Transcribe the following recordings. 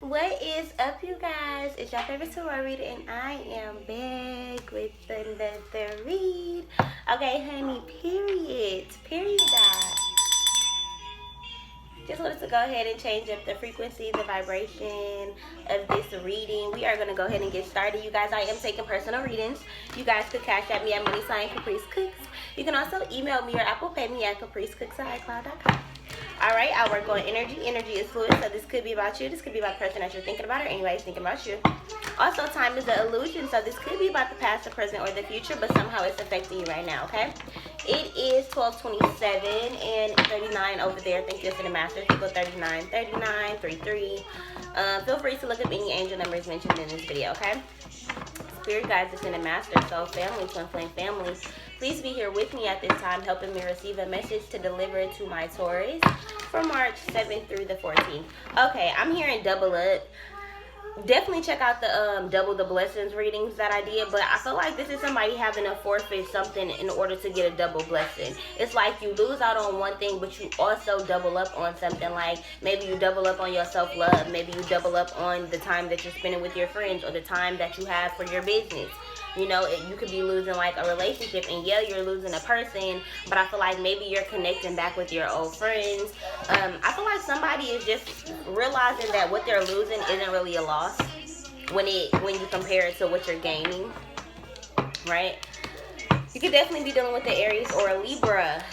What is up, you guys? It's your favorite tarot reader, and I am back with another read. Okay, honey, period, guys. Just wanted to go ahead and change up the frequency, the vibration of this reading. We are going to go ahead and get started, you guys. I am taking personal readings. You guys could cash at me at Money Sign Caprice Cooks. You can also email me or Apple Pay me at capricecooks@icloud.com. Alright, I work on energy. Energy is fluid, so this could be about you. This could be about the person that you're thinking about, or anybody's thinking about you. Also, time is an illusion, so this could be about the past, the present, or the future, but somehow it's affecting you right now, okay? It is 12:27 and 39 over there. Thank you for the masters. People 39, 39, 33. Feel free to look up any angel numbers mentioned in this video, okay? Spirit guides is in the master, so family, twin flame family, please be here with me at this time, helping me receive a message to deliver to my Taurus for March 7th through the 14th. Okay, I'm hearing double up. Definitely check out the double the blessings readings that I did, but I feel like this is somebody having to forfeit something in order to get a double blessing. It's like you lose out on one thing, but you also double up on something. Like maybe you double up on your self-love, maybe you double up on the time that you're spending with your friends, or the time that you have for your business. You know, you could be losing like a relationship, and yeah, you're losing a person, but I feel like maybe you're connecting back with your old friends. I feel like somebody is just realizing that what they're losing isn't really a loss when you compare it to what you're gaining, right? You could definitely be dealing with the Aries or a Libra.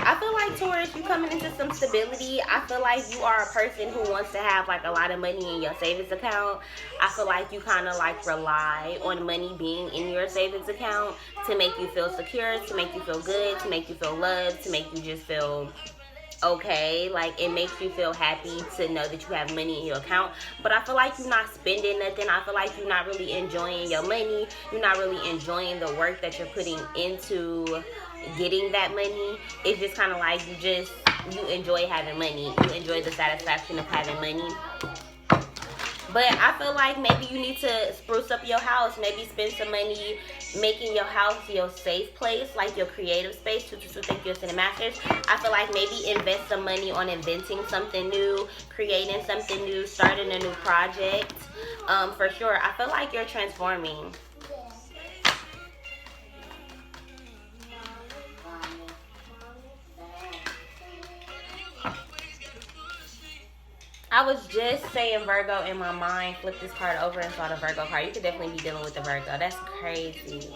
I feel like, Taurus, you coming into some stability. I feel like you are a person who wants to have like a lot of money in your savings account. I feel like you kind of like rely on money being in your savings account to make you feel secure, to make you feel good, to make you feel loved, to make you just feel okay. Like it makes you feel happy to know that you have money in your account. But I feel like you're not spending nothing. I feel like you're not really enjoying your money. You're not really enjoying the work that you're putting into getting that money. It's just kind of like you enjoy having money. You enjoy the satisfaction of having money. But I feel like maybe you need to spruce up your house. Maybe spend some money making your house your safe place, like your creative space. Thank you to the masters. I feel like maybe invest some money on inventing something new, creating something new, starting a new project. For sure, I feel like you're transforming. I was just saying Virgo in my mind, flipped this card over and saw the Virgo card. You could definitely be dealing with the Virgo. That's crazy.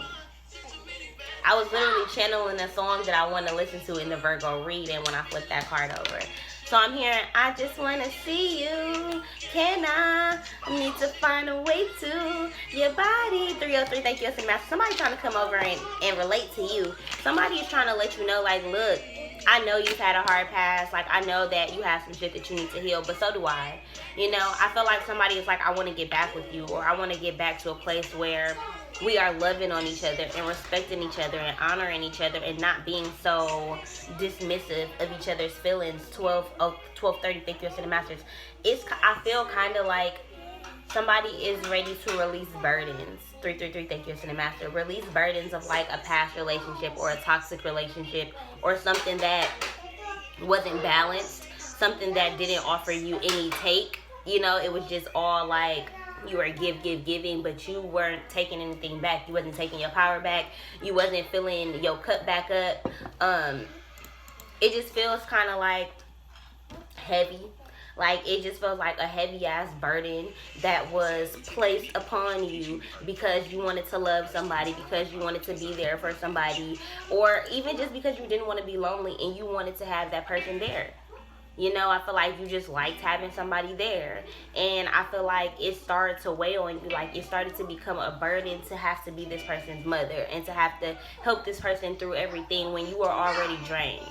I was literally channeling a song that I want to listen to in the Virgo reading when I flipped that card over. So I'm hearing, I just want to see you. Can I need to find a way to your body. 303, thank you, Master. Somebody trying to come over and relate to you. Somebody is trying to let you know, like, look, I know you've had a hard past. Like, I know that you have some shit that you need to heal, but so do I. You know, I feel like somebody is like, I want to get back with you, or I want to get back to a place where we are loving on each other and respecting each other and honoring each other and not being so dismissive of each other's feelings. 12:30, thank you to the masters. I feel kind of like somebody is ready to release burdens. 333, thank you to the master. Release burdens of like a past relationship or a toxic relationship or something that wasn't balanced, something that didn't offer you any take. You know, it was just all like you were giving, but you weren't taking anything back. You wasn't taking your power back. You wasn't filling your cup back up. It just feels kind of like heavy. Like, it just feels like a heavy-ass burden that was placed upon you because you wanted to love somebody, because you wanted to be there for somebody, or even just because you didn't want to be lonely and you wanted to have that person there. You know, I feel like you just liked having somebody there. And I feel like it started to weigh on you. Like, it started to become a burden to have to be this person's mother and to have to help this person through everything when you were already drained.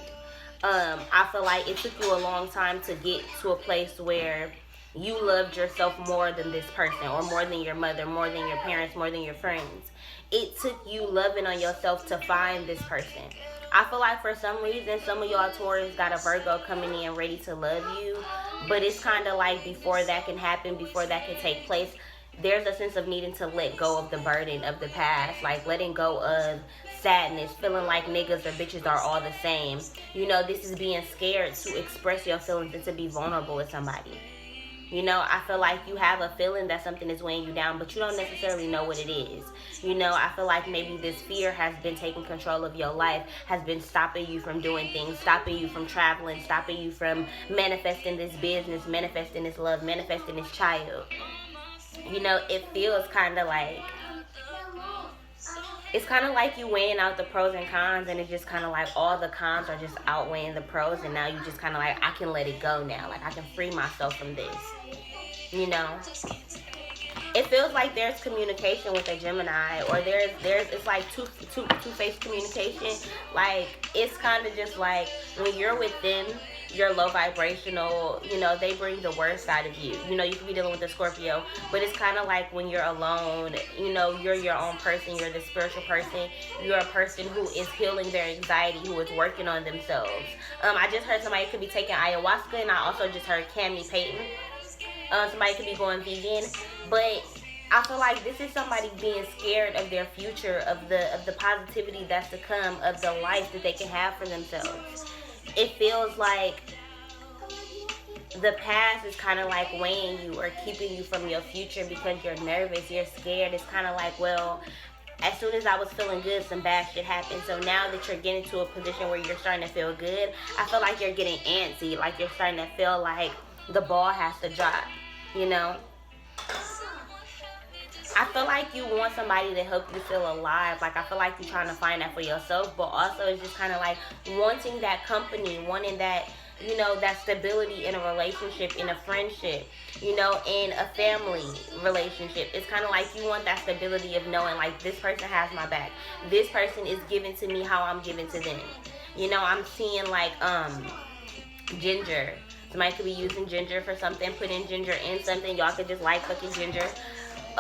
I feel like it took you a long time to get to a place where you loved yourself more than this person, or more than your mother, more than your parents, more than your friends. It took you loving on yourself to find this person. I feel like for some reason, some of y'all Taurus got a Virgo coming in ready to love you, but it's kind of like before that can happen, before that can take place, there's a sense of needing to let go of the burden of the past, like letting go of sadness, feeling like niggas or bitches are all the same. You know, this is being scared to express your feelings and to be vulnerable with somebody. You know, I feel like you have a feeling that something is weighing you down, but you don't necessarily know what it is. You know, I feel like maybe this fear has been taking control of your life, has been stopping you from doing things, stopping you from traveling, stopping you from manifesting this business, manifesting this love, manifesting this child. You know, it feels kind of like, it's kind of like you weighing out the pros and cons, and it's just kind of like all the cons are just outweighing the pros, and now you just kind of like, I can let it go now. Like, I can free myself from this. You know? It feels like there's communication with a Gemini, or there's it's like two-faced communication. Like, it's kind of just like when you're with them, you're low vibrational, you know, they bring the worst side of you. You know, you could be dealing with a Scorpio, but it's kind of like when you're alone, you know, you're your own person, you're the spiritual person, you're a person who is healing their anxiety, who is working on themselves. I just heard somebody could be taking ayahuasca, and I also just heard Cami Payton. Somebody could be going vegan, but I feel like this is somebody being scared of their future, of the positivity that's to come, of the life that they can have for themselves. It feels like the past is kind of like weighing you or keeping you from your future because you're nervous, you're scared. It's kind of like, well, as soon as I was feeling good, some bad shit happened. So now that you're getting to a position where you're starting to feel good, I feel like you're getting antsy, like you're starting to feel like the ball has to drop, you know? I feel like you want somebody to help you feel alive. Like, I feel like you're trying to find that for yourself, but also it's just kind of like wanting that company, wanting that, you know, that stability in a relationship, in a friendship, you know, in a family relationship. It's kind of like you want that stability of knowing, like, this person has my back. This person is giving to me how I'm giving to them. You know, I'm seeing, like, ginger. Somebody could be using ginger for something, putting ginger in something. Y'all could just like fucking ginger.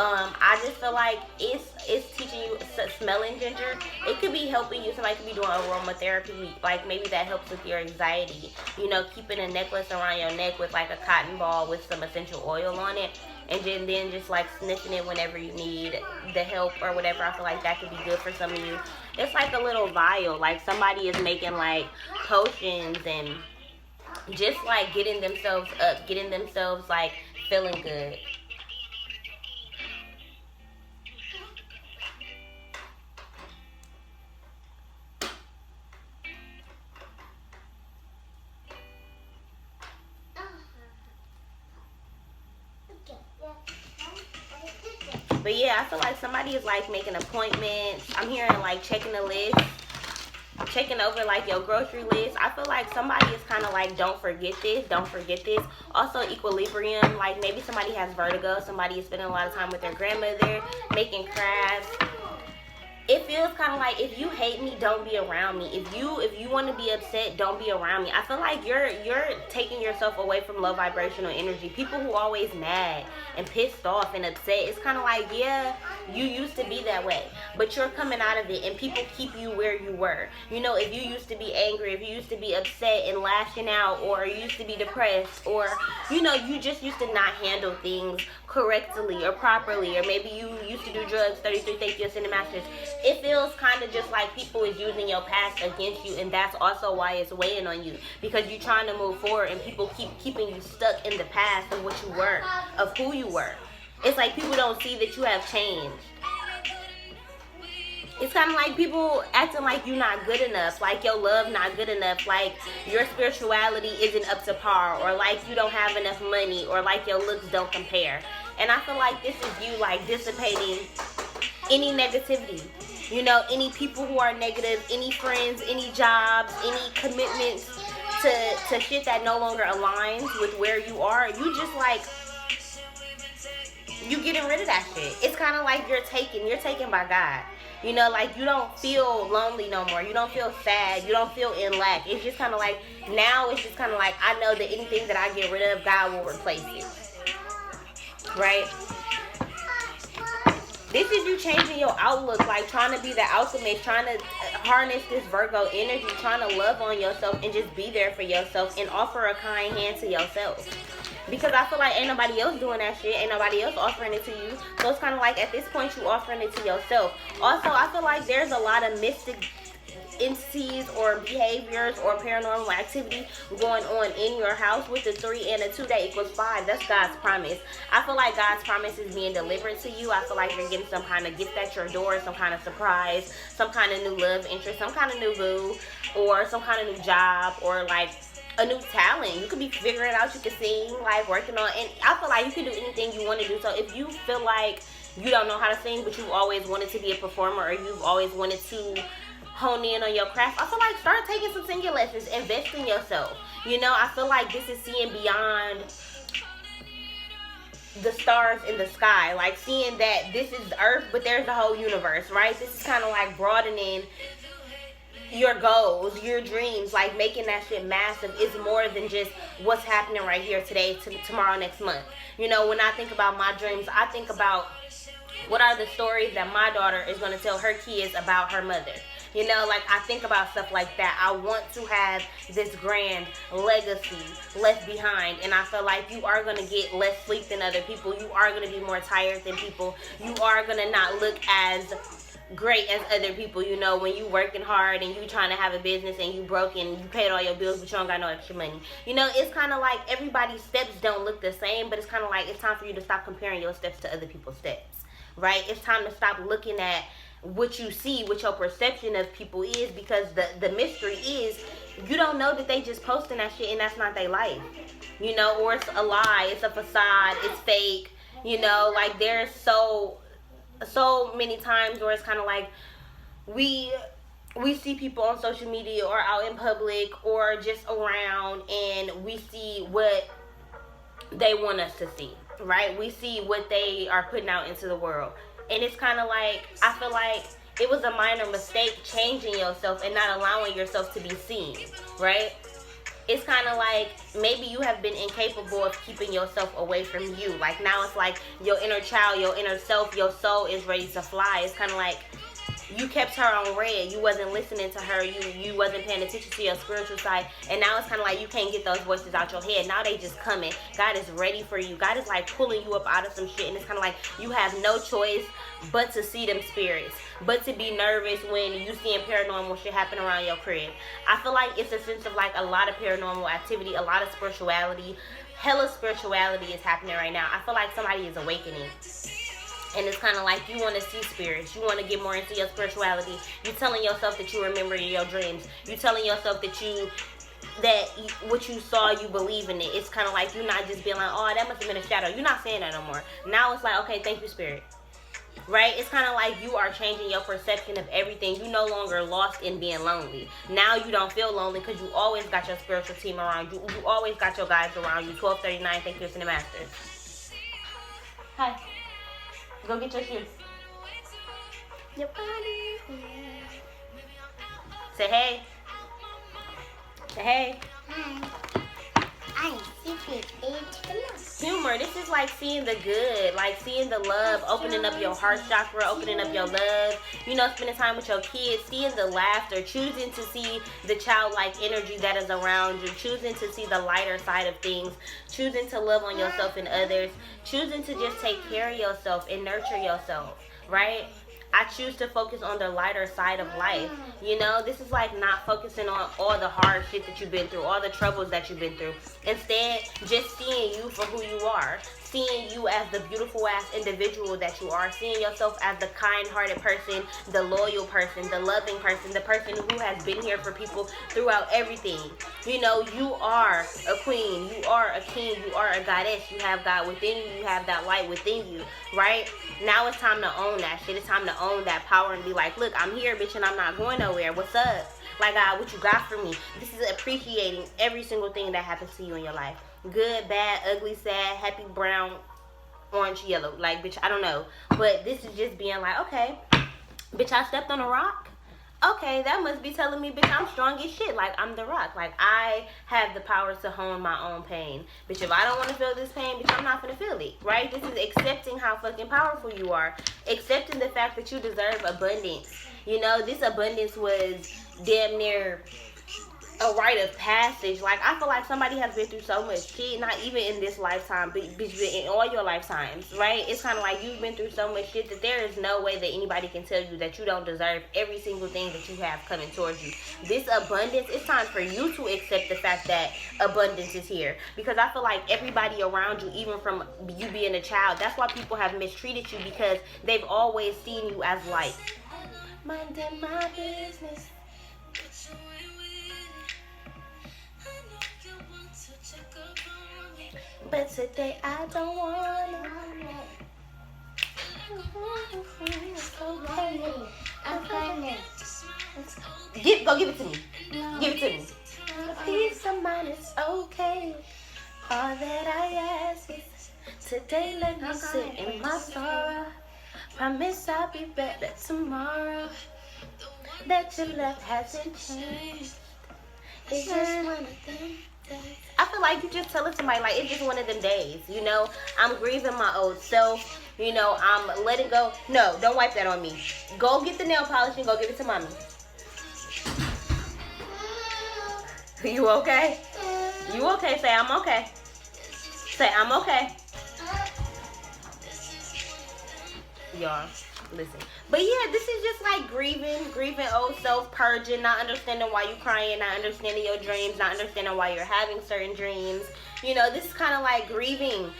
I just feel like it's teaching you smelling ginger. It could be helping you. Somebody could be doing aromatherapy, like maybe that helps with your anxiety. You know, keeping a necklace around your neck with like a cotton ball with some essential oil on it, and then just like sniffing it whenever you need the help or whatever. I feel like that could be good for some of you. It's like a little vial, like somebody is making like potions and just like getting themselves up, getting themselves like feeling good. But yeah, I feel like somebody is like making appointments. I'm hearing like checking the list, checking over like your grocery list. I feel like somebody is kind of like, don't forget this, don't forget this. Also equilibrium, like maybe somebody has vertigo. Somebody is spending a lot of time with their grandmother, making crafts. It feels kind of like, if you hate me, don't be around me. If you want to be upset, don't be around me. I feel like you're taking yourself away from low vibrational energy. People who always mad and pissed off and upset, it's kind of like, yeah, you used to be that way, but you're coming out of it, and people keep you where you were. You know, if you used to be angry, if you used to be upset and lashing out, or you used to be depressed, or, you know, you just used to not handle things correctly or properly, or maybe you used to do drugs, 33 thank you, Cinemasters. It feels kind of just like people is using your past against you, and that's also why it's weighing on you, because you're trying to move forward and people keep keeping you stuck in the past of what you were, of who you were. It's like people don't see that you have changed. It's kind of like people acting like you're not good enough, like your love not good enough, like your spirituality isn't up to par, or like you don't have enough money, or like your looks don't compare. And I feel like this is you like dissipating any negativity. You know, any people who are negative, any friends, any jobs, any commitments to shit that no longer aligns with where you are. You just like, you getting rid of that shit. It's kind of like you're taken by God. You know, like you don't feel lonely no more. You don't feel sad. You don't feel in lack. It's just kind of like, now it's just kind of like, I know that anything that I get rid of, God will replace it. Right? This is you changing your outlook, like trying to be the alchemist, trying to harness this Virgo energy, trying to love on yourself and just be there for yourself and offer a kind hand to yourself. Because I feel like ain't nobody else doing that shit. Ain't nobody else offering it to you. So it's kind of like at this point you offering it to yourself. Also, I feel like there's a lot of entities or behaviors or paranormal activity going on in your house. With the 3 and a 2 that equals 5, that's God's promise. I feel like God's promise is being delivered to you. I feel like you're getting some kind of gift at your door, some kind of surprise, some kind of new love interest, some kind of new boo, or some kind of new job, or like a new talent. You could be figuring out, you could sing, like working on, and I feel like you can do anything you want to do. So if you feel like you don't know how to sing, but you've always wanted to be a performer, or you've always wanted to hone in on your craft, I feel like start taking some singing lessons, invest in yourself. You know, I feel like this is seeing beyond the stars in the sky, like seeing that this is Earth, but there's the whole universe, right? This is kind of like broadening your goals, your dreams, like making that shit massive is more than just what's happening right here today to tomorrow, next month. You know, when I think about my dreams, I think about what are the stories that my daughter is going to tell her kids about her mother. You know, like I think about stuff like that. I want to have this grand legacy left behind, and I feel like you are going to get less sleep than other people. You are going to be more tired than people. You are going to not look as great as other people. You know, when you working hard and you trying to have a business and you broke and you paid all your bills but you don't got no extra money. You know, it's kind of like everybody's steps don't look the same, but it's kind of like it's time for you to stop comparing your steps to other people's steps, right? It's time to stop looking at what you see, what your perception of people is, because the mystery is you don't know that they just posting that shit and that's not their life. You know, or it's a lie, it's a facade, it's fake. You know, like there's so many times where it's kind of like we see people on social media or out in public or just around, and we see what they want us to see, right? We see what they are putting out into the world, and it's kind of like I feel like it was a minor mistake changing yourself and not allowing yourself to be seen, right? It's kind of like maybe you have been incapable of keeping yourself away from you. Like now it's like your inner child, your inner self, your soul is ready to fly. It's kind of like you kept her on red. You wasn't listening to her. You wasn't paying attention to your spiritual side. And now it's kind of like you can't get those voices out your head. Now they just coming. God is ready for you. God is like pulling you up out of some shit. And it's kind of like you have no choice but to see them spirits, but to be nervous when you seeing paranormal shit happen around your crib. I feel like it's a sense of like a lot of paranormal activity, a lot of spirituality. Hella spirituality is happening right now. I feel like somebody is awakening. And it's kind of like you want to see spirits. You want to get more into your spirituality. You're telling yourself that you remember your dreams. You're telling yourself that what you saw, you believe in it. It's kind of like you're not just being like, oh, that must have been a shadow. You're not saying that no more. Now it's like, okay, thank you, spirit. Right? It's kind of like you are changing your perception of everything. You no longer lost in being lonely. Now you don't feel lonely because you always got your spiritual team around you. You always got your guides around you. 1239, thank you, Cinema Master. Hi. Go get your shoes. Your body. Say hey. Say hey. Hi. I'm secret Humor. This is like seeing the good, like seeing the love, opening up your heart chakra, opening up your love. You know, spending time with your kids, seeing the laughter, choosing to see the childlike energy that is around you, choosing to see the lighter side of things, choosing to love on yourself and others, choosing to just take care of yourself and nurture yourself, right? I choose to focus on the lighter side of life. You know, this is like not focusing on all the hard shit that you've been through, all the troubles that you've been through. Instead, just seeing you for who you are. Seeing you as the beautiful ass individual that you are. Seeing yourself as the kind-hearted person, the loyal person, the loving person, the person who has been here for people throughout everything. You know, you are a queen, you are a king, you are a goddess. You have God within you, you have that light within you, right? Now it's time to own that shit. It's time to own that power and be like, look, I'm here, bitch, and I'm not going nowhere. What's up? Like, God, what you got for me? This is appreciating every single thing that happens to you in your life. Good, bad, ugly, sad, happy, brown, orange, yellow. Like, bitch, I don't know. But this is just being like, okay, bitch, I stepped on a rock. Okay, that must be telling me, bitch, I'm strong as shit. Like, I'm the rock. Like, I have the power to hone my own pain. Bitch, if I don't want to feel this pain, bitch, I'm not going to feel it, right? This is accepting how fucking powerful you are. Accepting the fact that you deserve abundance. You know, this abundance was damn near a rite of passage. Like, I feel like somebody has been through so much shit, not even in this lifetime, but in all your lifetimes, right? It's kind of like you've been through so much shit that there is no way that anybody can tell you that you don't deserve every single thing that you have coming towards you. This abundance, it's time for you to accept the fact that abundance is here. Because I feel like everybody around you, even from you being a child, that's why people have mistreated you, because they've always seen you as like, minding my business. But today I don't wanna. Go give it to me. Give it to me. Peace of mind is okay. All that I ask is today let me sit in my sorrow. Promise I'll be better tomorrow. That your love hasn't changed. It's just one of them days. I feel like you just telling somebody, like, it's just one of them days, you know? I'm grieving my old self, you know, I'm letting go. No, don't wipe that on me. Go get the nail polish and go give it to mommy. You okay? You okay? Say I'm okay. Say I'm okay. Y'all, listen. But yeah, this is just like grieving old self, purging, not understanding why you crying, not understanding your dreams, not understanding why you're having certain dreams. You know, this is kind of like grieving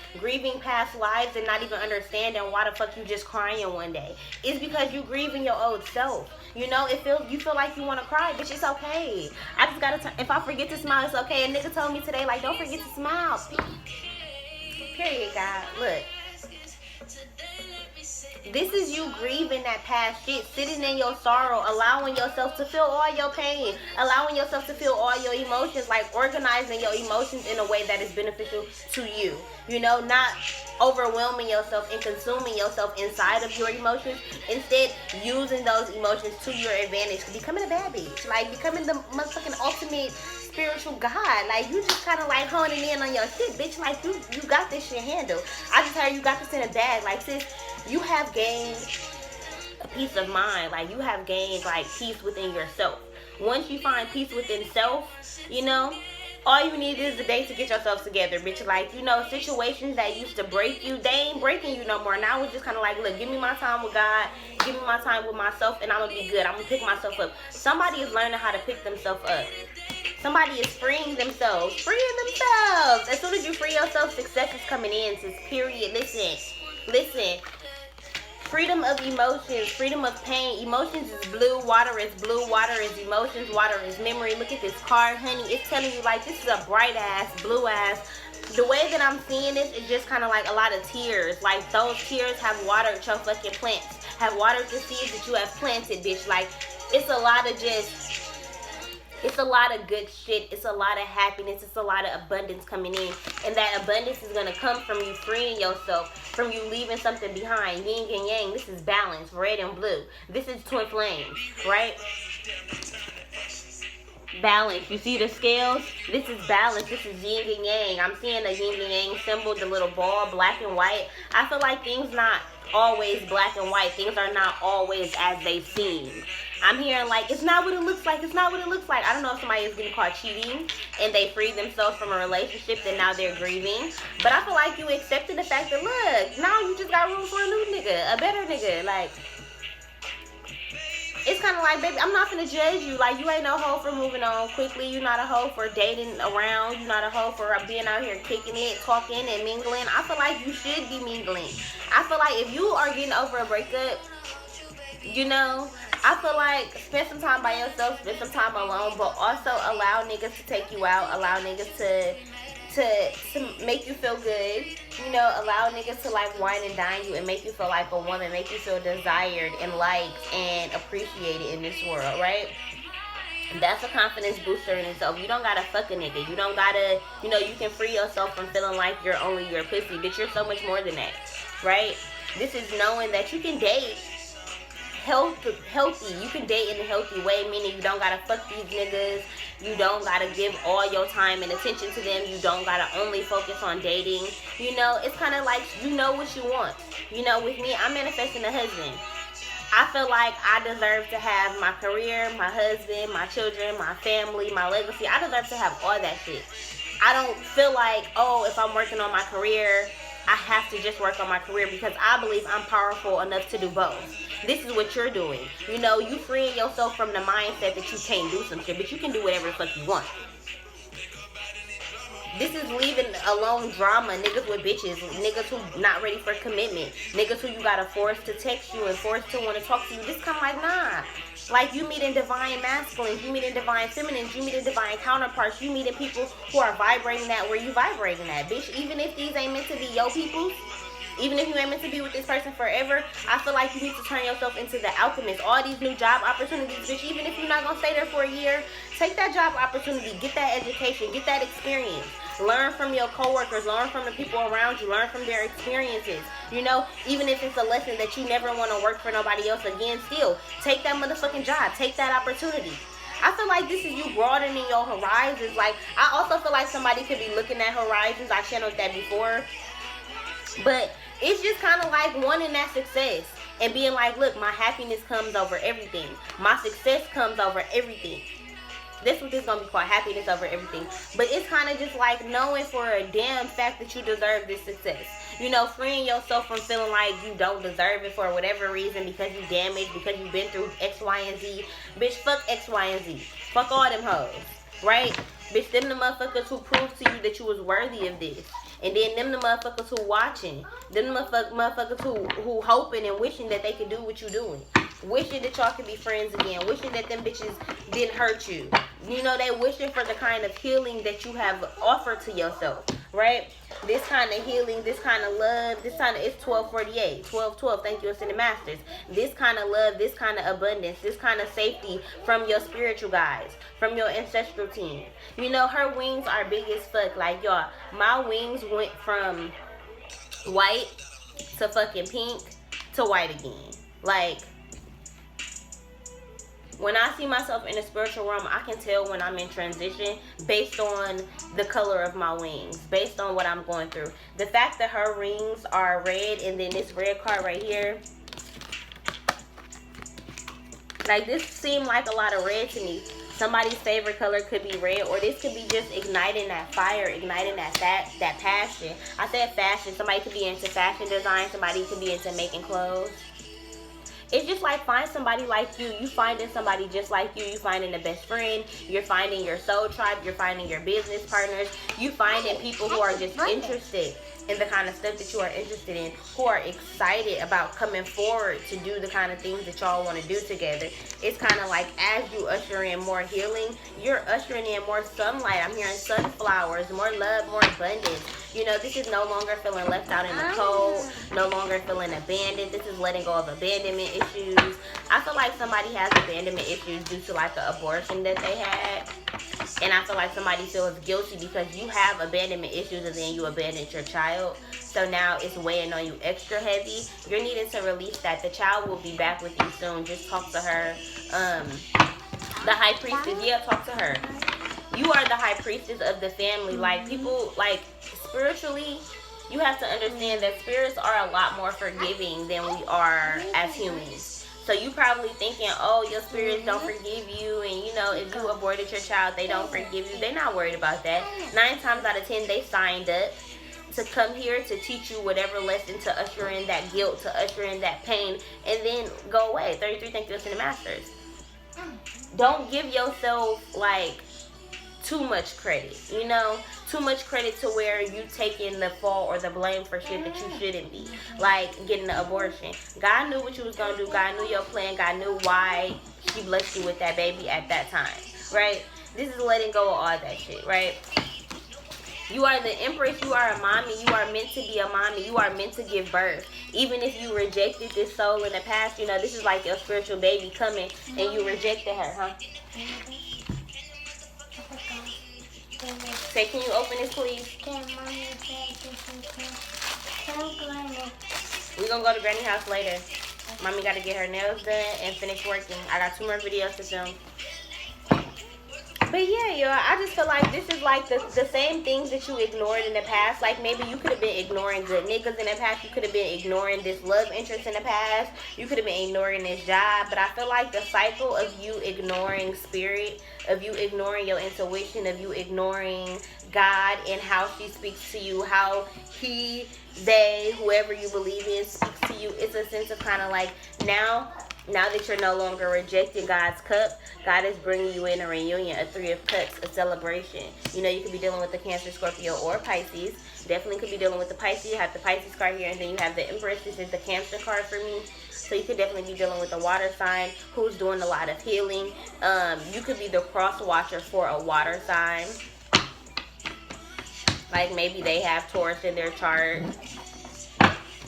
past lives and not even understanding why the fuck you just crying one day. It's because you grieving your old self. You know, you feel like you want to cry, bitch, it's okay. I just gotta, if I forget to smile, it's okay. A nigga told me today, like, don't forget to smile. Period, God. Look. This is you grieving that past shit, sitting in your sorrow, allowing yourself to feel all your pain, allowing yourself to feel all your emotions, like organizing your emotions in a way that is beneficial to you. You know, not overwhelming yourself and consuming yourself inside of your emotions. Instead, using those emotions to your advantage, becoming a bad bitch, like becoming the motherfucking ultimate spiritual God. Like, you just kind of like honing in on your shit, bitch. Like, you got this shit handled. I just heard you got this in a bag. Like, sis, you have gained a peace of mind. Like, you have gained like peace within yourself. Once you find peace within self, you know, all you need is a day to get yourself together, bitch. Like, you know, situations that used to break you, they ain't breaking you no more. Now it's just kind of like, look, give me my time with God, give me my time with myself, and I'm gonna be good. I'm gonna pick myself up. Somebody is learning how to pick themselves up. Somebody is freeing themselves. Freeing themselves. As soon as you free yourself, success is coming in, sis. Period. Listen. Freedom of emotions, freedom of pain. Emotions is blue, water is blue, water is emotions, water is memory. Look at this card, honey. It's telling you, like, this is a bright ass, blue ass. The way that I'm seeing this is just kind of like a lot of tears. Like, those tears have watered your fucking plants, have watered the seeds that you have planted, bitch. Like, it's a lot of just... It's a lot of good shit. It's a lot of happiness. It's a lot of abundance coming in. And that abundance is going to come from you freeing yourself, from you leaving something behind. Yin and yang. This is balance. Red and blue. This is twin flames, right? Balance. You see the scales? This is balance. This is yin and yang. I'm seeing the yin and yang symbol, the little ball, black and white. I feel like things not always black and white. Things are not always as they seem. I'm hearing like, it's not what it looks like. It's not what it looks like. I don't know if somebody is getting caught cheating and they freed themselves from a relationship and now they're grieving. But I feel like you accepted the fact that, look, now you just got room for a new nigga, a better nigga. Like, it's kind of like, baby, I'm not gonna judge you. Like, you ain't no hoe for moving on quickly. You're not a hoe for dating around. You're not a hoe for being out here kicking it, talking and mingling. I feel like you should be mingling. I feel like if you are getting over a breakup, you know, I feel like spend some time by yourself, spend some time alone, but also allow niggas to take you out, allow niggas to make you feel good, you know, allow niggas to like wine and dine you and make you feel like a woman, make you feel desired and liked and appreciated in this world, right? That's a confidence booster in itself. You don't gotta fuck a nigga. You don't gotta, you know, you can free yourself from feeling like you're only your pussy, but you're so much more than that, right? This is knowing that you can date healthy. You can date in a healthy way, meaning you don't gotta fuck these niggas. You don't gotta give all your time and attention to them. You don't gotta only focus on dating. You know, it's kind of like, you know what you want. You know, with me, I'm manifesting a husband. I feel like I deserve to have my career, my husband, my children, my family, my legacy. I deserve to have all that shit. I don't feel like, oh, if I'm working on my career, I have to just work on my career, because I believe I'm powerful enough to do both. This is what you're doing. You know, you freeing yourself from the mindset that you can't do some shit, but you can do whatever the fuck you want. This is leaving alone drama, niggas with bitches, niggas who not ready for commitment, niggas who you gotta force to text you and force to want to talk to you. This come like, nah. Like, you meeting divine masculines, you meeting divine feminines, you meeting divine counterparts, you meeting people who are vibrating that where you vibrating at, bitch. Even if these ain't meant to be your people, even if you ain't meant to be with this person forever, I feel like you need to turn yourself into the alchemist. All these new job opportunities, bitch, even if you're not gonna stay there for a year, take that job opportunity, get that education, get that experience. Learn from your coworkers, learn from the people around you, learn from their experiences. You know, even if it's a lesson that you never want to work for nobody else again, still, take that motherfucking job, take that opportunity. I feel like this is you broadening your horizons. Like, I also feel like somebody could be looking at horizons. I channeled that before. But it's just kind of like wanting that success and being like, look, my happiness comes over everything. My success comes over everything. That's what this is going to be called, happiness over everything. But it's kind of just like knowing for a damn fact that you deserve this success. You know, freeing yourself from feeling like you don't deserve it for whatever reason, because you damaged, because you've been through X, Y, and Z. Bitch, fuck X, Y, and Z. Fuck all them hoes, right? Bitch, them the motherfuckers who proved to you that you was worthy of this. And then them the motherfuckers who watching. Them the motherfuckers who hoping and wishing that they could do what you doing. Wishing that y'all could be friends again. Wishing that them bitches didn't hurt you. You know, they wishing for the kind of healing that you have offered to yourself, right? This kind of healing, this kind of love, this kind of, it's 1248, 1212, thank you, Ascended Masters. This kind of love, this kind of abundance, this kind of safety from your spiritual guides, from your ancestral team. You know, her wings are big as fuck. Like, y'all, my wings went from white to fucking pink to white again. Like, when I see myself in the spiritual realm, I can tell when I'm in transition based on the color of my wings, based on what I'm going through. The fact that her rings are red and then this red card right here, like, this seemed like a lot of red to me. Somebody's favorite color could be red, or this could be just igniting that fire, igniting that passion. I said fashion. Somebody could be into fashion design. Somebody could be into making clothes. It's just like, find somebody like you. You finding somebody just like you. You finding a best friend. You're finding your soul tribe. You're finding your business partners. You finding people who are just interested in the kind of stuff that you are interested in, who are excited about coming forward to do the kind of things that y'all want to do together. It's kind of like, as you usher in more healing, you're ushering in more sunlight. I'm hearing sunflowers, more love, more abundance. You know, this is no longer feeling left out in the cold, no longer feeling abandoned. This is letting go of abandonment issues. I feel like somebody has abandonment issues due to like an abortion that they had. And I feel like somebody feels guilty because you have abandonment issues and then you abandoned your child. So now it's weighing on you extra heavy. You're needing to release that. The child will be back with you soon. Just talk to her. The high priestess, yeah, talk to her. You are the high priestess of the family. Like, people, like, spiritually, you have to understand that spirits are a lot more forgiving than we are as humans. So you probably thinking, oh, your spirits don't forgive you, and you know, if you aborted your child, they don't forgive you. They're not worried about that. 9 times out of 10, they signed up to come here to teach you whatever lesson, to usher in that guilt, to usher in that pain, and then go away. 33, thank you, Ascended Masters. Don't give yourself, like, too much credit, you know? Too much credit to where you taking the fault or the blame for shit that you shouldn't be. Like getting an abortion. God knew what you was going to do. God knew your plan. God knew why she blessed you with that baby at that time, right? This is letting go of all that shit, right? You are the empress. You are a mommy. You are meant to be a mommy. You are meant to give birth. Even if you rejected this soul in the past, you know, this is like your spiritual baby coming and you rejected her, huh? Say, can you open this, please? We're going to go to Granny's house later. Mommy got to get her nails done and finish working. I got 2 more videos to film. But yeah, y'all, I just feel like this is like the same things that you ignored in the past. Like maybe you could have been ignoring good niggas in the past. You could have been ignoring this love interest in the past. You could have been ignoring this job. But I feel like the cycle of you ignoring spirit, of you ignoring your intuition, of you ignoring God and how she speaks to you, how he, they, whoever you believe in speaks to you, it's a sense of kind of like now that you're no longer rejecting God's cup, God is bringing you in a reunion, a 3 of cups, a celebration. You know, you could be dealing with the Cancer, Scorpio, or Pisces. Definitely could be dealing with the Pisces. You have the Pisces card here, and then you have the Empress. This is the Cancer card for me. So you could definitely be dealing with a water sign who's doing a lot of healing. You could be the cross watcher for a water sign. Like maybe they have Taurus in their chart.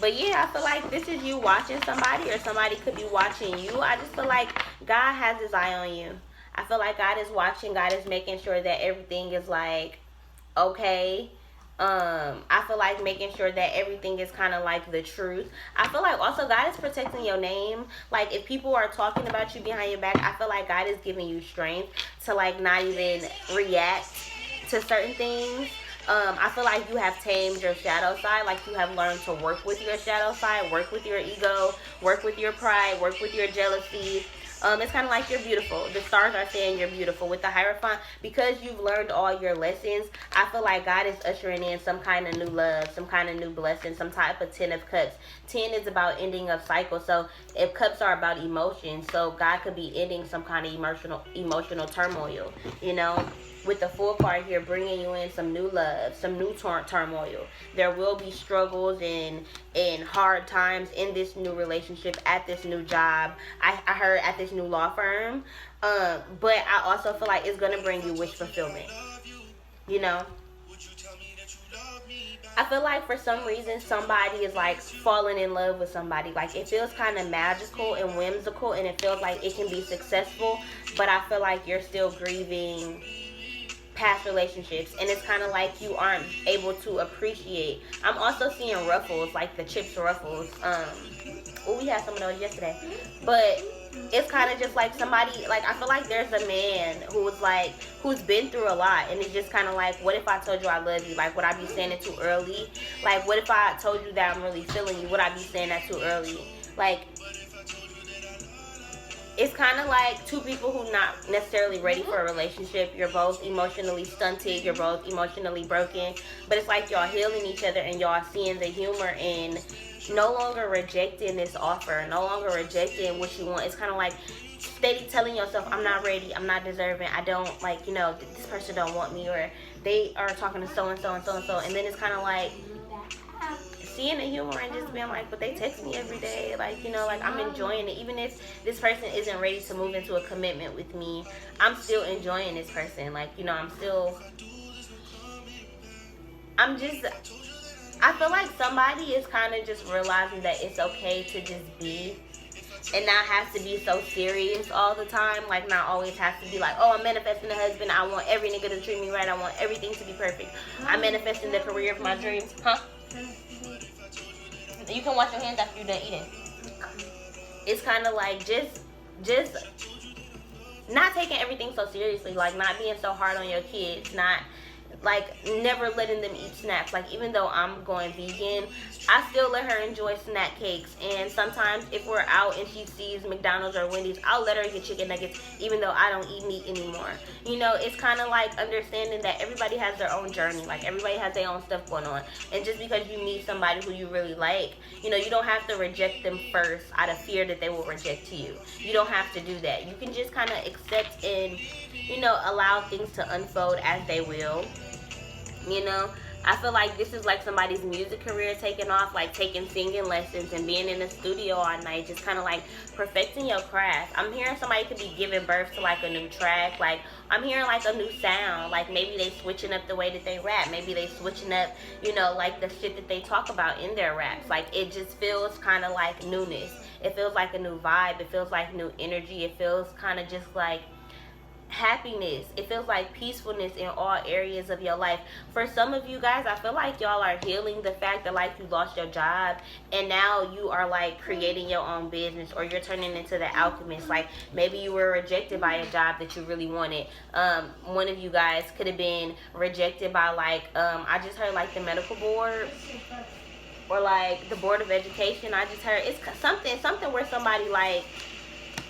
But yeah, I feel like this is you watching somebody, or somebody could be watching you. I just feel like God has his eye on you. I feel like God is watching. God is making sure that everything is like okay. I feel like making sure that everything is kind of like the truth. I feel like also God is protecting your name. Like if people are talking about you behind your back, I feel like God is giving you strength to like not even react to certain things. I feel like you have tamed your shadow side, like you have learned to work with your shadow side, work with your ego, work with your pride, work with your jealousy. It's kind of like you're beautiful. The stars are saying you're beautiful. With the Hierophant, because you've learned all your lessons, I feel like God is ushering in some kind of new love, some kind of new blessing, some type of 10 of cups. 10 is about ending of cycle. So if cups are about emotions, so God could be ending some kind of emotional turmoil, you know. With the Fool card here, bringing you in some new love, some new turmoil. There will be struggles and hard times in this new relationship, at this new job. I heard at this new law firm. But I also feel like it's going to bring you wish fulfillment. You know? I feel like for some reason somebody is like falling in love with somebody. Like it feels kind of magical and whimsical, and it feels like it can be successful. But I feel like you're still grieving past relationships, and it's kind of like you aren't able to appreciate. I'm also seeing ruffles, like the chips ruffles. We had some of those yesterday, but it's kind of just like somebody, like I feel like there's a man who's been through a lot, and it's just kind of like, what if I told you I love you? Like, would I be saying it too early? Like, what if I told you that I'm really feeling you? Would I be saying that too early? Like, it's kind of like two people who not necessarily ready for a relationship. You're both emotionally stunted. You're both emotionally broken. But it's like y'all healing each other, and y'all seeing the humor in no longer rejecting this offer. No longer rejecting what you want. It's kind of like steady telling yourself, I'm not ready. I'm not deserving. I don't, like, you know, this person don't want me. Or they are talking to so-and-so and so-and-so. And then it's kind of like seeing the humor and just being like, but they text me every day, like, you know, like I'm enjoying it. Even if this person isn't ready to move into a commitment with me, I'm still enjoying this person. Like, you know, I feel like somebody is kind of just realizing that it's okay to just be and not have to be so serious all the time. Like, not always have to be like, oh, I'm manifesting a husband. I want every nigga to treat me right. I want everything to be perfect. I'm manifesting the career of my dreams. Huh? You can wash your hands after you're done eating. It's kind of like just not taking everything so seriously, like not being so hard on your kids, not like never letting them eat snacks. Like, even though I'm going vegan, I still let her enjoy snack cakes. And sometimes if we're out and she sees McDonald's or Wendy's, I'll let her get chicken nuggets even though I don't eat meat anymore. You know, it's kind of like understanding that everybody has their own journey. Like, everybody has their own stuff going on. And just because you meet somebody who you really like, you know, you don't have to reject them first out of fear that they will reject you. You don't have to do that. You can just kind of accept and, you know, allow things to unfold as they will. You know, I feel like this is like somebody's music career taking off, like taking singing lessons and being in the studio all night, just kind of like perfecting your craft. I'm hearing somebody could be giving birth to like a new track. Like, I'm hearing like a new sound. Like, maybe they switching up the way that they rap. Maybe they switching up, you know, like the shit that they talk about in their raps. Like, it just feels kind of like newness. It feels like a new vibe. It feels like new energy. It feels kind of just like happiness. It feels like peacefulness in all areas of your life. For some of you guys, I feel like y'all are healing the fact that like you lost your job and now you are like creating your own business, or you're turning into the alchemist. Like maybe you were rejected by a job that you really wanted. One of you guys could have been rejected by like I just heard like the medical board, or like the board of education. I just heard it's something where somebody like,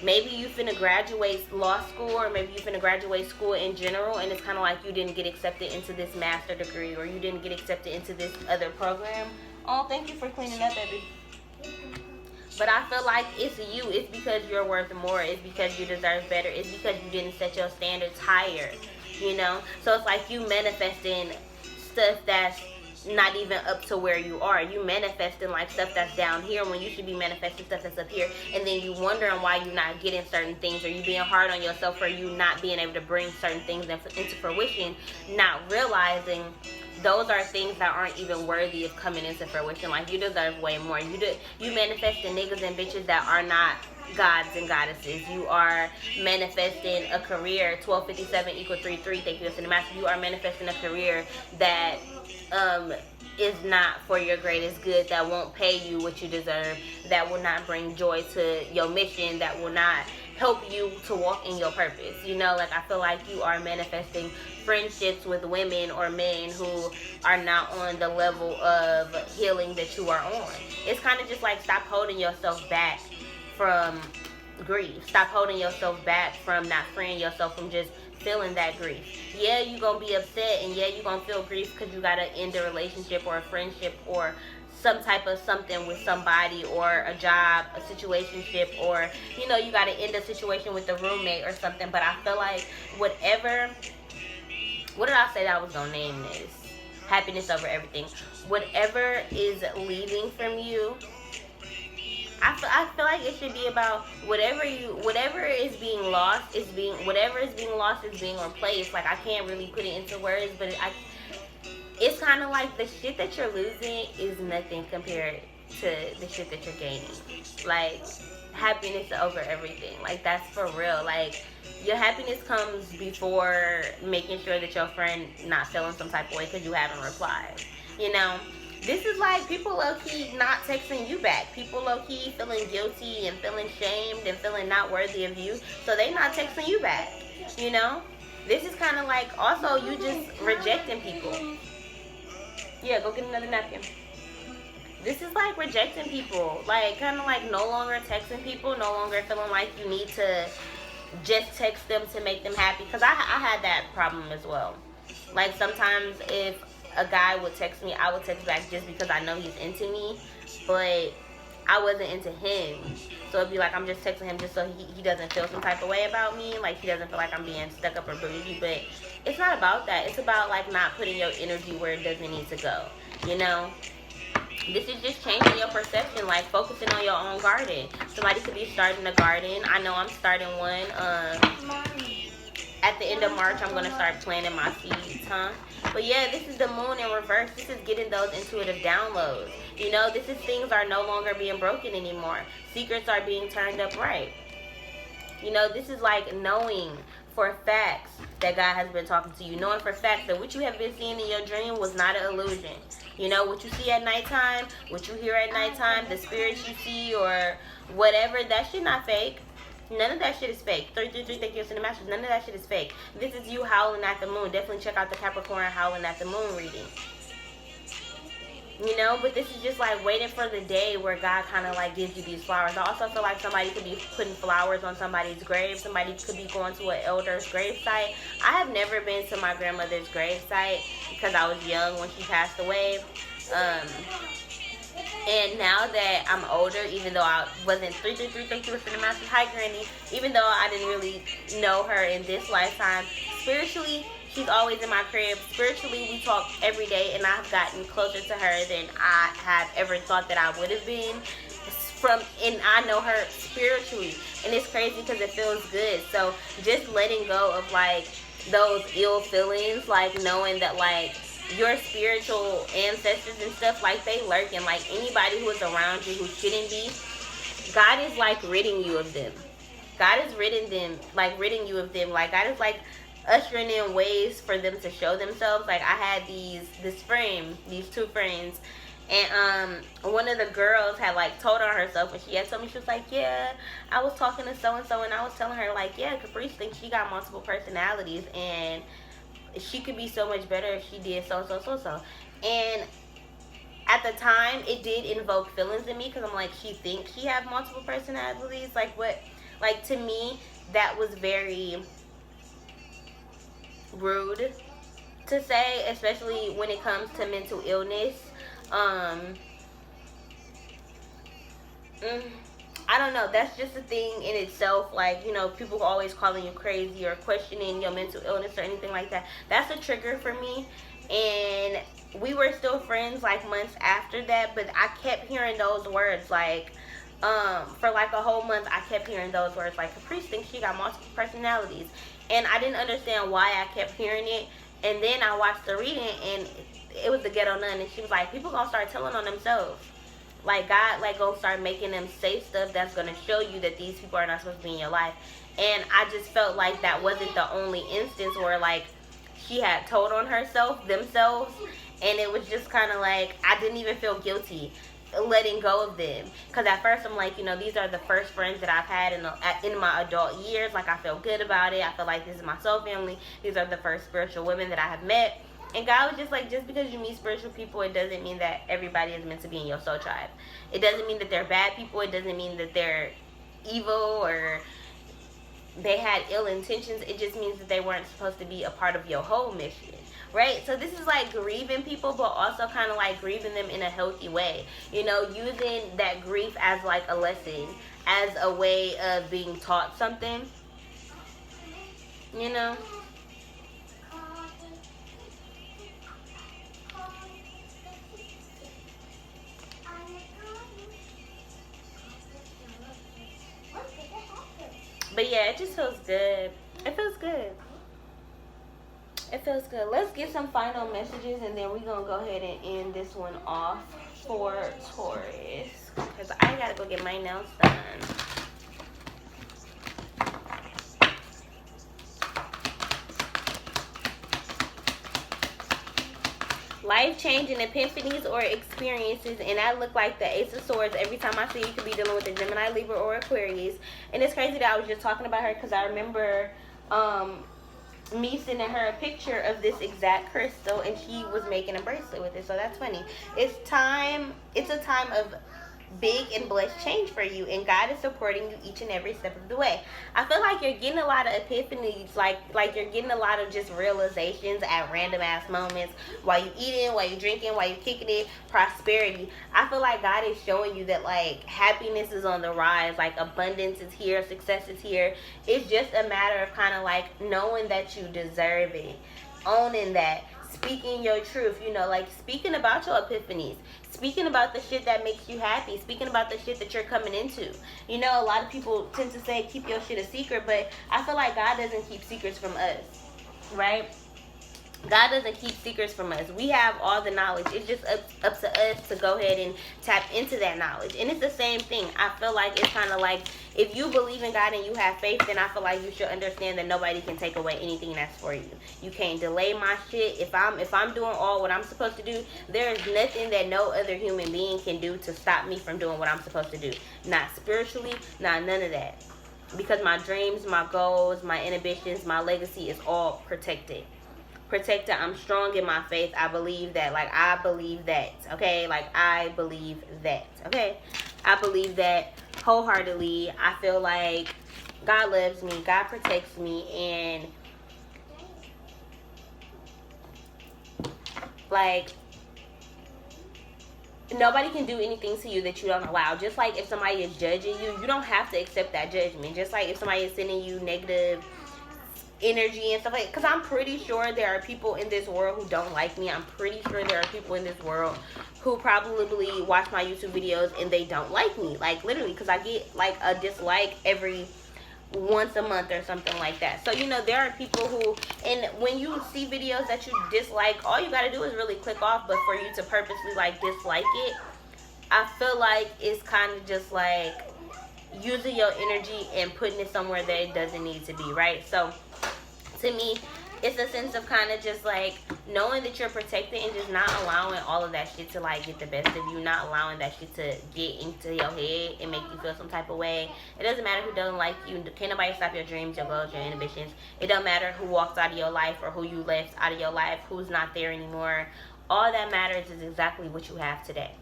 maybe you finna graduate law school, or maybe you finna graduate school in general, and it's kind of like you didn't get accepted into this master degree, or you didn't get accepted into this other program. Oh, thank you for cleaning up, baby. But I feel like it's you. It's because you're worth more. It's because you deserve better. It's because you didn't set your standards higher, you know? So it's like you manifesting stuff that's not even up to where you are. You manifesting like stuff that's down here when you should be manifesting stuff that's up here, and then you wondering why you're not getting certain things, or you being hard on yourself for you not being able to bring certain things into fruition, not realizing those are things that aren't even worthy of coming into fruition. Like you deserve way more. You manifesting niggas and bitches that are not gods and goddesses. You are manifesting a career. 1257 equal 33. Thank you, that's in the master. You are manifesting a career that is not for your greatest good, that won't pay you what you deserve, that will not bring joy to your mission, that will not help you to walk in your purpose. You know, like I feel like you are manifesting friendships with women or men who are not on the level of healing that you are on. It's kind of just like, stop holding yourself back from grief. Stop holding yourself back from not freeing yourself from just feeling that grief. Yeah, you gonna be upset, and yeah, you gonna feel grief because you gotta end a relationship or a friendship or some type of something with somebody, or a job, a situationship, or you know, you gotta end a situation with a roommate or something. But I feel like whatever, what did I say that I was gonna name this? Happiness over everything. Whatever is leaving from you, I feel like it should be about whatever is being lost is being, whatever is being lost is being replaced. Like I can't really put it into words, but it's kind of like the shit that you're losing is nothing compared to the shit that you're gaining. Like happiness over everything. Like that's for real. Like your happiness comes before making sure that your friend not feeling some type of way because you haven't replied. You know? This is like people low-key not texting you back. People low-key feeling guilty and feeling shamed and feeling not worthy of you. So they not texting you back, you know? This is kind of like also you just rejecting people. Yeah, go get another napkin. This is like rejecting people. Like kind of like no longer texting people, no longer feeling like you need to just text them to make them happy. Because I had that problem as well. Like sometimes if a guy would text me, I would text back just because I know he's into me, but I wasn't into him. So it'd be like I'm just texting him just so he doesn't feel some type of way about me, like he doesn't feel like I'm being stuck up or bougie. But it's not about that. It's about like not putting your energy where it doesn't need to go, you know? This is just changing your perception, like focusing on your own garden. Somebody could be starting a garden. I know I'm starting one. At the end of March, I'm going to start planting my seeds, huh? But yeah, this is the moon in reverse. This is getting those intuitive downloads. You know, this is things are no longer being broken anymore. Secrets are being turned up right. You know, this is like knowing for facts that God has been talking to you. Knowing for facts that what you have been seeing in your dream was not an illusion. You know, what you see at nighttime, what you hear at nighttime, the spirits you see or whatever, that shit not fake. None of that shit is fake. 333, thank you, the masters. None of that shit is fake. This is you howling at the moon. Definitely check out the Capricorn howling at the moon reading. You know, but this is just like waiting for the day where God kind of like gives you these flowers. I also feel like somebody could be putting flowers on somebody's grave. Somebody could be going to an elder's grave site. I have never been to my grandmother's grave site because I was young when she passed away. And now that I'm older, even though I wasn't 333, thank you for the masters. Hi, Granny. Even though I didn't really know her in this lifetime, spiritually, she's always in my crib. Spiritually, we talk every day, and I've gotten closer to her than I have ever thought that I would have been. And I know her spiritually, and it's crazy because it feels good. So just letting go of like those ill feelings, like knowing that like your spiritual ancestors and stuff, like they lurking, like anybody who is around you who shouldn't be, God is like ridding you of them. God is ridding them, like ridding you of them. Like God is like ushering in ways for them to show themselves. Like I had these two friends, and one of the girls had like told on herself, and she had told me, she was like, yeah, I was talking to so and so, and I was telling her like, yeah, Caprice thinks she got multiple personalities, and she could be so much better if she did so. And at the time, it did invoke feelings in me, because I'm like, she thinks she have multiple personalities. Like what? Like to me, that was very rude to say, especially when it comes to mental illness. I don't know, that's just a thing in itself. Like, you know, people always calling you crazy or questioning your mental illness or anything like that. That's a trigger for me. And we were still friends like months after that, but I kept hearing those words, like for like a whole month. I kept hearing those words, like Caprice thinks she got multiple personalities, and I didn't understand why I kept hearing it. And then I watched the reading, and it was the Ghetto Nun, and she was like, people gonna start telling on themselves. Like God, like gonna start making them say stuff that's gonna show you that these people are not supposed to be in your life. And I just felt like that wasn't the only instance where like she had told on themselves, and it was just kind of like I didn't even feel guilty letting go of them, because at first I'm like, you know, these are the first friends that I've had in my adult years. Like I feel good about it. I feel like this is my soul family. These are the first spiritual women that I have met. And God was just like, just because you meet spiritual people, it doesn't mean that everybody is meant to be in your soul tribe. It doesn't mean that they're bad people. It doesn't mean that they're evil or they had ill intentions. It just means that they weren't supposed to be a part of your whole mission. Right? So this is like grieving people, but also kind of like grieving them in a healthy way. You know, using that grief as like a lesson, as a way of being taught something. You know? But yeah, it just feels good. It feels good. It feels good. Let's get some final messages, and then we're going to go ahead and end this one off for Taurus, because I got to go get my nails done. Life-changing epiphanies or experiences, and that look like the Ace of Swords. Every time I see you could be dealing with a Gemini, Libra, or Aquarius. And it's crazy that I was just talking about her, because I remember me sending her a picture of this exact crystal, and she was making a bracelet with it. So that's funny. It's a time of big and blessed change for you, and God is supporting you each and every step of the way. I feel like you're getting a lot of epiphanies, like you're getting a lot of just realizations at random ass moments, while you eating, while you drinking, while you kicking it. Prosperity. I feel like God is showing you that like happiness is on the rise, like abundance is here, success is here. It's just a matter of kind of like knowing that you deserve it, owning that, speaking your truth, you know, like speaking about your epiphanies, speaking about the shit that makes you happy, speaking about the shit that you're coming into. You know, a lot of people tend to say keep your shit a secret, but I feel like God doesn't keep secrets from us, right? God doesn't keep secrets from us. We have all the knowledge. It's just up to us to go ahead and tap into that knowledge. And it's the same thing. I feel like it's kind of like, if you believe in God and you have faith, then I feel like you should understand that nobody can take away anything that's for you. You can't delay my shit. If I'm doing all what I'm supposed to do, there is nothing that no other human being can do to stop me from doing what I'm supposed to do. Not spiritually, not none of that. Because my dreams, my goals, my inhibitions, my legacy is all protected. I'm strong in my faith. I believe that. Okay? Like, I believe that. Okay? I believe that wholeheartedly. I feel like God loves me. God protects me. And, like, nobody can do anything to you that you don't allow. Just like if somebody is judging you, you don't have to accept that judgment. Just like if somebody is sending you negative energy and stuff like that. Because I'm pretty sure there are people in this world who don't like me. I'm pretty sure there are people in this world who probably watch my YouTube videos and they don't like me. Like, literally, because I get, like, a dislike every once a month or something like that. So, you know, there are people who, and when you see videos that you dislike, all you got to do is really click off. But for you to purposely, like, dislike it, I feel like it's kind of just, like, using your energy and putting it somewhere that it doesn't need to be, right? So to me, it's a sense of kind of just like knowing that you're protected and just not allowing all of that shit to like get the best of you, not allowing that shit to get into your head and make you feel some type of way. It doesn't matter who doesn't like you. Can't nobody stop your dreams, your goals, your ambitions. It don't matter who walks out of your life or who you left out of your life, who's not there anymore. All that matters is exactly what you have today.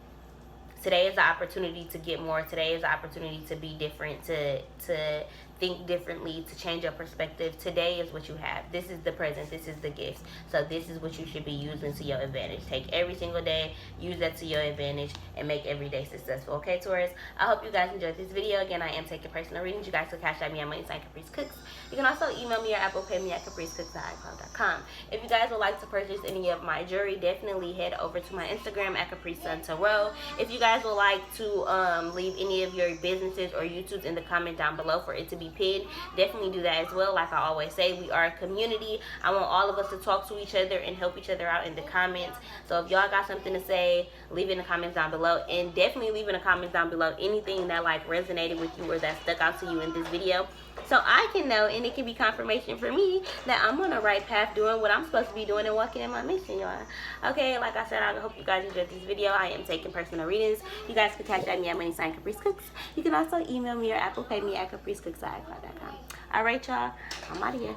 Today is the opportunity to get more. Today is the opportunity to be different, to think differently, to change your perspective. Today is what you have. This is the present. This is the gift. So this is what you should be using to your advantage. Take every single day, use that to your advantage, and make every day successful. Okay, Taurus? I hope you guys enjoyed this video. Again, I am taking personal readings. You guys can cash out me at Money Sign Caprice Cooks. You can also email me or Apple Pay me at capricecooks@icloud.com. If you guys would like to purchase any of my jewelry, definitely head over to my Instagram at Caprice Sun Tarot. If you guys would like to leave any of your businesses or YouTubes in the comment down below for it to be pinned, definitely do that as well. Like I always say, we are a community. I want all of us to talk to each other and help each other out in the comments. So if y'all got something to say, leave it in the comments down below, and definitely leave in the comments down below anything that like resonated with you or that stuck out to you in this video, so I can know, and it can be confirmation for me that I'm on the right path doing what I'm supposed to be doing and walking in my mission, y'all. Okay, like I said, I hope you guys enjoyed this video. I am taking personal readings. You guys can catch me at Money Sign Caprice Cooks. You can also email me or Apple Pay me at capricecooks@icloud.com. All right, y'all. I'm out of here.